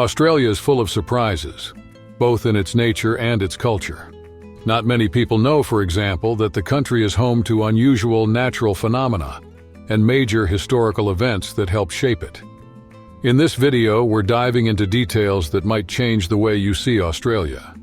Australia is full of surprises, both in its nature and its culture. Not many people know, for example, that the country is home to unusual natural phenomena and major historical events that help shape it. In this video, we're diving into details that might change the way you see Australia.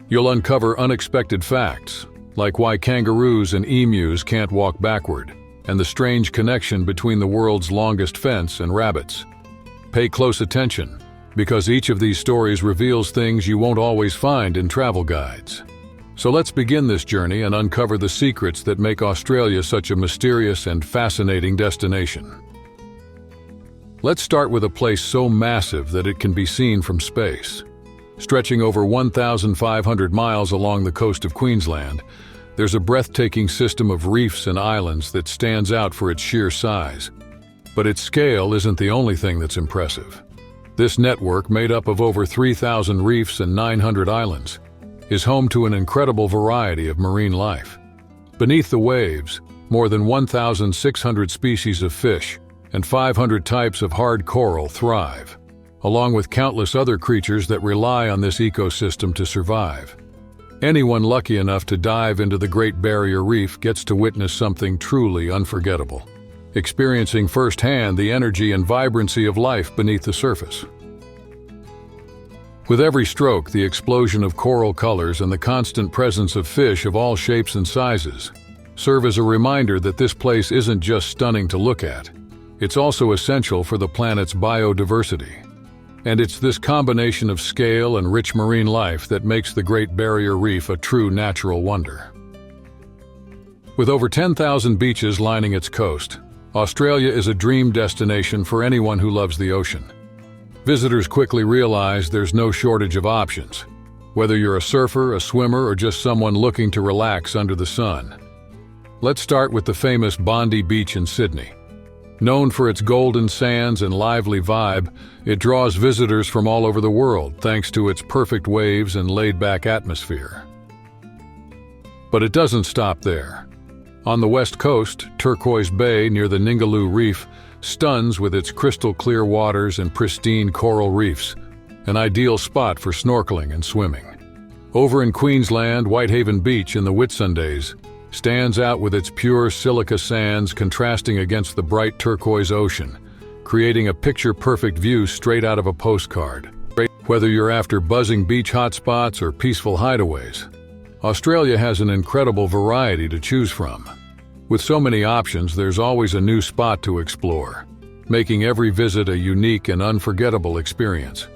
You'll uncover unexpected facts, like why kangaroos and emus can't walk backward, and the strange connection between the world's longest fence and rabbits. Pay close attention, because each of these stories reveals things you won't always find in travel guides. So let's begin this journey and uncover the secrets that make Australia such a mysterious and fascinating destination. Let's start with a place so massive that it can be seen from space. Stretching over 1,500 miles along the coast of Queensland, there's a breathtaking system of reefs and islands that stands out for its sheer size. But its scale isn't the only thing that's impressive. This network, made up of over 3,000 reefs and 900 islands, is home to an incredible variety of marine life. Beneath the waves, more than 1,600 species of fish and 500 types of hard coral thrive, along with countless other creatures that rely on this ecosystem to survive. Anyone lucky enough to dive into the Great Barrier Reef gets to witness something truly unforgettable, experiencing firsthand the energy and vibrancy of life beneath the surface. With every stroke, the explosion of coral colors and the constant presence of fish of all shapes and sizes serve as a reminder that this place isn't just stunning to look at, it's also essential for the planet's biodiversity. And it's this combination of scale and rich marine life that makes the Great Barrier Reef a true natural wonder. With over 10,000 beaches lining its coast, Australia is a dream destination for anyone who loves the ocean. Visitors quickly realize there's no shortage of options, whether you're a surfer, a swimmer, or just someone looking to relax under the sun. Let's start with the famous Bondi Beach in Sydney. Known for its golden sands and lively vibe, it draws visitors from all over the world thanks to its perfect waves and laid-back atmosphere. But it doesn't stop there. On the west coast, Turquoise Bay near the Ningaloo Reef stuns with its crystal-clear waters and pristine coral reefs, an ideal spot for snorkeling and swimming. Over in Queensland, Whitehaven Beach in the Whitsundays stands out with its pure silica sands contrasting against the bright turquoise ocean, creating a picture-perfect view straight out of a postcard. Whether you're after buzzing beach hotspots or peaceful hideaways, Australia has an incredible variety to choose from. With so many options, there's always a new spot to explore, making every visit a unique and unforgettable experience.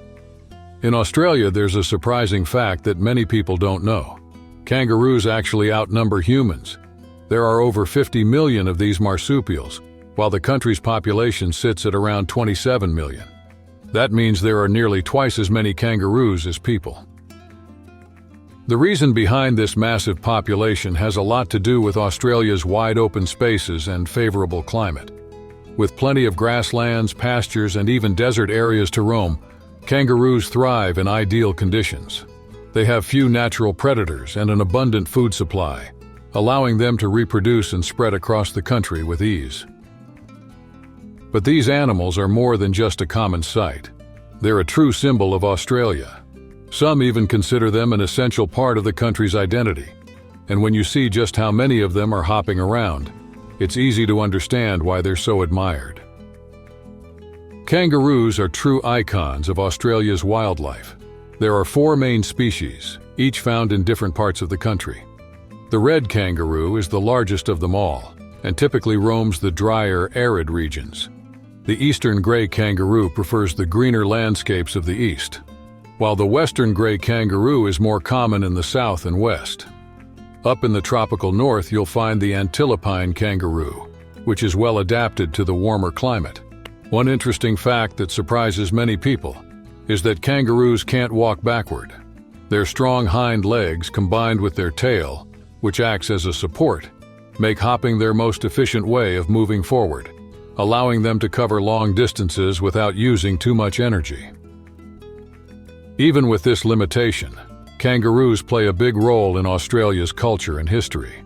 In Australia, there's a surprising fact that many people don't know. Kangaroos actually outnumber humans. There are over 50 million of these marsupials, while the country's population sits at around 27 million. That means there are nearly twice as many kangaroos as people. The reason behind this massive population has a lot to do with Australia's wide open spaces and favorable climate. With plenty of grasslands, pastures, and even desert areas to roam, kangaroos thrive in ideal conditions. They have few natural predators and an abundant food supply, allowing them to reproduce and spread across the country with ease. But these animals are more than just a common sight. They're a true symbol of Australia. Some even consider them an essential part of the country's identity. And when you see just how many of them are hopping around, it's easy to understand why they're so admired. Kangaroos are true icons of Australia's wildlife. There are 4 main species, each found in different parts of the country. The red kangaroo is the largest of them all, and typically roams the drier, arid regions. The eastern gray kangaroo prefers the greener landscapes of the east, while the western gray kangaroo is more common in the south and west. Up in the tropical north, you'll find the antilopine kangaroo, which is well adapted to the warmer climate. One interesting fact that surprises many people is that kangaroos can't walk backward. Their strong hind legs, combined with their tail, which acts as a support, make hopping their most efficient way of moving forward, allowing them to cover long distances without using too much energy. Even with this limitation, kangaroos play a big role in Australia's culture and history.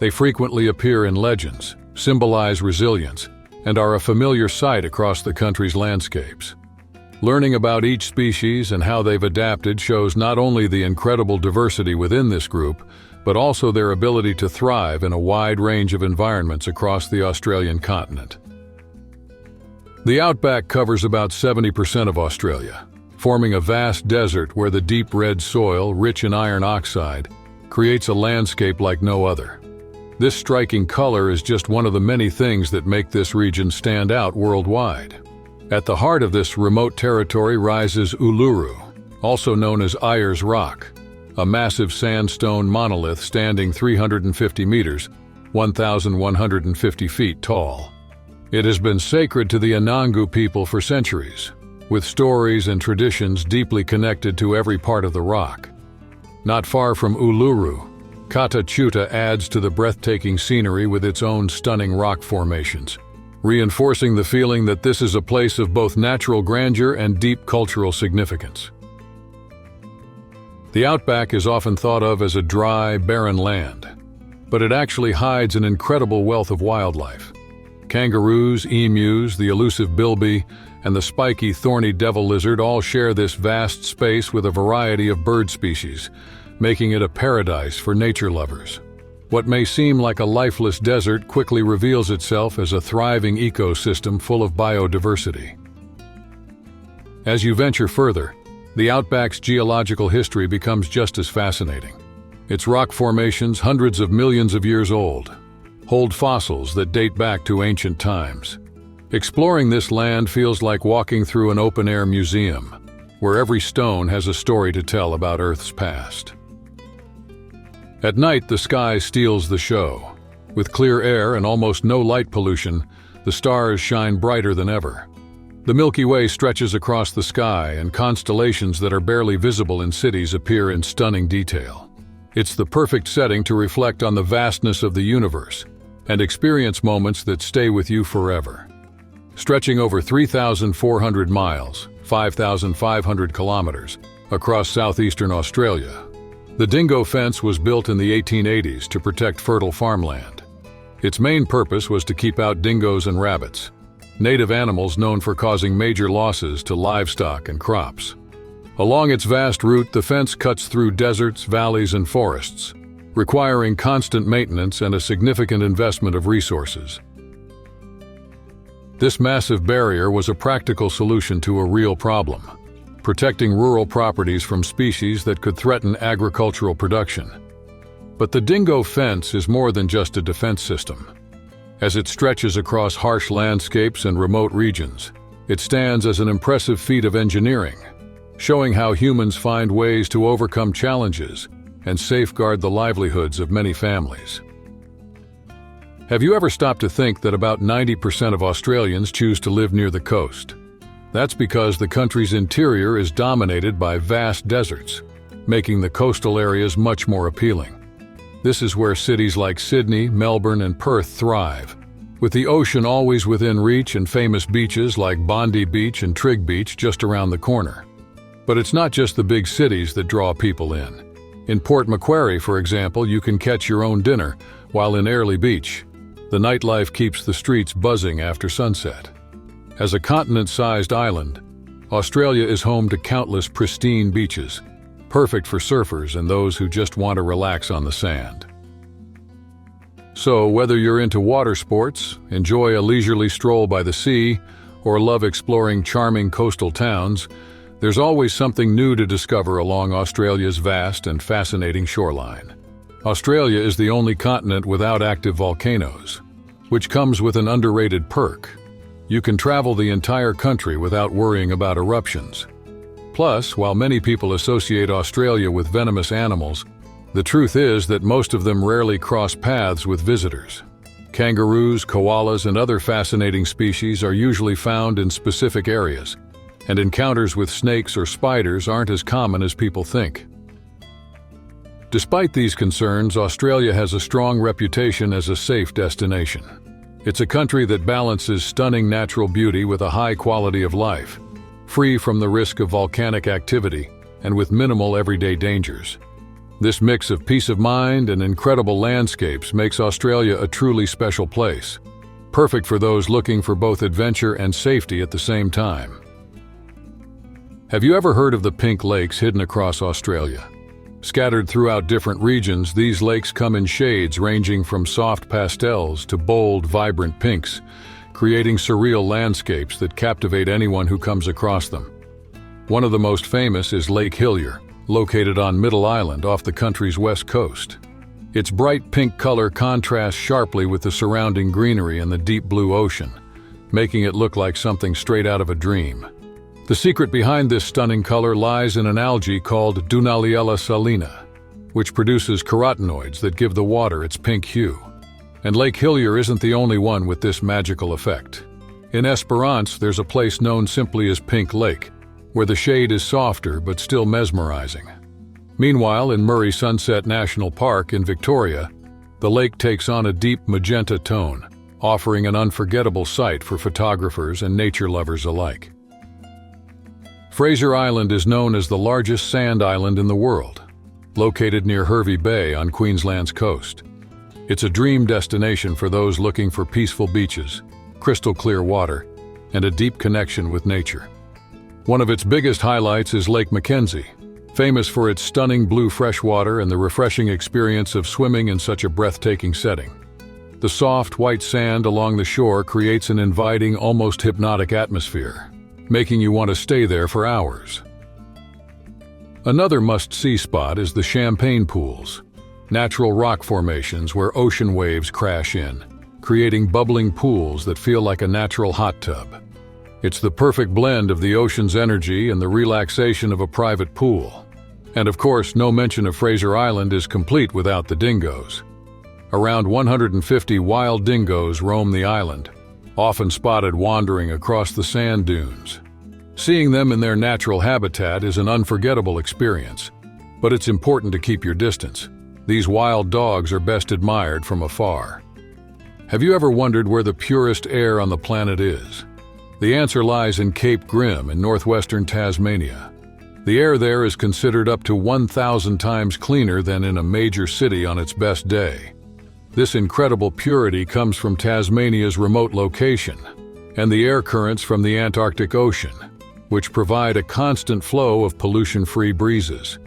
They frequently appear in legends, symbolize resilience, and are a familiar sight across the country's landscapes. Learning about each species and how they've adapted shows not only the incredible diversity within this group, but also their ability to thrive in a wide range of environments across the Australian continent. The outback covers about 70% of Australia, forming a vast desert where the deep red soil, rich in iron oxide, creates a landscape like no other. This striking color is just one of the many things that make this region stand out worldwide. At the heart of this remote territory rises Uluru, also known as Ayers Rock, a massive sandstone monolith standing 350 meters, 1,150 feet tall. It has been sacred to the Anangu people for centuries, with stories and traditions deeply connected to every part of the rock. Not far from Uluru, Kata Tjuta adds to the breathtaking scenery with its own stunning rock formations, reinforcing the feeling that this is a place of both natural grandeur and deep cultural significance. The outback is often thought of as a dry, barren land, but it actually hides an incredible wealth of wildlife. Kangaroos, emus, the elusive bilby, and the spiky, thorny devil lizard all share this vast space with a variety of bird species, making it a paradise for nature lovers. What may seem like a lifeless desert quickly reveals itself as a thriving ecosystem full of biodiversity. As you venture further, the outback's geological history becomes just as fascinating. Its rock formations, hundreds of millions of years old, hold fossils that date back to ancient times. Exploring this land feels like walking through an open-air museum, where every stone has a story to tell about Earth's past. At night, the sky steals the show. With clear air and almost no light pollution, the stars shine brighter than ever. The Milky Way stretches across the sky, and constellations that are barely visible in cities appear in stunning detail. It's the perfect setting to reflect on the vastness of the universe and experience moments that stay with you forever. Stretching over 3,400 miles, 5,500 kilometers, across southeastern Australia, the dingo fence was built in the 1880s to protect fertile farmland. Its main purpose was to keep out dingoes and rabbits, native animals known for causing major losses to livestock and crops. Along its vast route, the fence cuts through deserts, valleys, and forests, requiring constant maintenance and a significant investment of resources. This massive barrier was a practical solution to a real problem, protecting rural properties from species that could threaten agricultural production. But the dingo fence is more than just a defense system. As it stretches across harsh landscapes and remote regions, it stands as an impressive feat of engineering, showing how humans find ways to overcome challenges and safeguard the livelihoods of many families. Have you ever stopped to think that about 90% of Australians choose to live near the coast? That's because the country's interior is dominated by vast deserts, making the coastal areas much more appealing. This is where cities like Sydney, Melbourne, and Perth thrive, with the ocean always within reach and famous beaches like Bondi Beach and Trigg Beach just around the corner. But it's not just the big cities that draw people in. In Port Macquarie, for example, you can catch your own dinner, while in Airlie Beach, the nightlife keeps the streets buzzing after sunset. As a continent-sized island, Australia is home to countless pristine beaches, perfect for surfers and those who just want to relax on the sand. So, whether you're into water sports, enjoy a leisurely stroll by the sea, or love exploring charming coastal towns, there's always something new to discover along Australia's vast and fascinating shoreline. Australia is the only continent without active volcanoes, which comes with an underrated perk. You can travel the entire country without worrying about eruptions. Plus, while many people associate Australia with venomous animals, the truth is that most of them rarely cross paths with visitors. Kangaroos, koalas, and other fascinating species are usually found in specific areas, and encounters with snakes or spiders aren't as common as people think. Despite these concerns, Australia has a strong reputation as a safe destination. It's a country that balances stunning natural beauty with a high quality of life, free from the risk of volcanic activity and with minimal everyday dangers. This mix of peace of mind and incredible landscapes makes Australia a truly special place, perfect for those looking for both adventure and safety at the same time. Have you ever heard of the pink lakes hidden across Australia? Scattered throughout different regions, these lakes come in shades ranging from soft pastels to bold, vibrant pinks, creating surreal landscapes that captivate anyone who comes across them. One of the most famous is Lake Hillier, located on Middle Island off the country's west coast. Its bright pink color contrasts sharply with the surrounding greenery and the deep blue ocean, making it look like something straight out of a dream. The secret behind this stunning color lies in an algae called Dunaliella salina, which produces carotenoids that give the water its pink hue. And Lake Hillier isn't the only one with this magical effect. In Esperance, there's a place known simply as Pink Lake, where the shade is softer but still mesmerizing. Meanwhile, in Murray Sunset National Park in Victoria, the lake takes on a deep magenta tone, offering an unforgettable sight for photographers and nature lovers alike. Fraser Island is known as the largest sand island in the world, located near Hervey Bay on Queensland's coast. It's a dream destination for those looking for peaceful beaches, crystal clear water, and a deep connection with nature. One of its biggest highlights is Lake Mackenzie, famous for its stunning blue freshwater and the refreshing experience of swimming in such a breathtaking setting. The soft, white sand along the shore creates an inviting, almost hypnotic atmosphere, making you want to stay there for hours. Another must-see spot is the Champagne Pools, natural rock formations where ocean waves crash in, creating bubbling pools that feel like a natural hot tub. It's the perfect blend of the ocean's energy and the relaxation of a private pool. And of course, no mention of Fraser Island is complete without the dingoes. Around 150 wild dingoes roam the island, often spotted wandering across the sand dunes. Seeing them in their natural habitat is an unforgettable experience, but it's important to keep your distance. These wild dogs are best admired from afar. Have you ever wondered where the purest air on the planet is? The answer lies in Cape Grim in northwestern Tasmania. The air there is considered up to 1,000 times cleaner than in a major city on its best day. This incredible purity comes from Tasmania's remote location and the air currents from the Antarctic Ocean, which provide a constant flow of pollution-free breezes.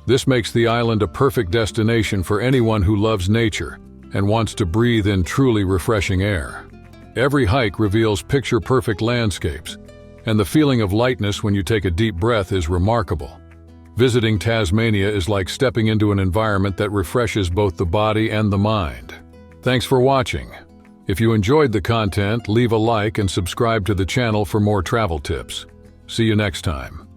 This makes the island a perfect destination for anyone who loves nature and wants to breathe in truly refreshing air. Every hike reveals picture-perfect landscapes, and the feeling of lightness when you take a deep breath is remarkable. Visiting Tasmania is like stepping into an environment that refreshes both the body and the mind. Thanks for watching. If you enjoyed the content, leave a like and subscribe to the channel for more travel tips. See you next time.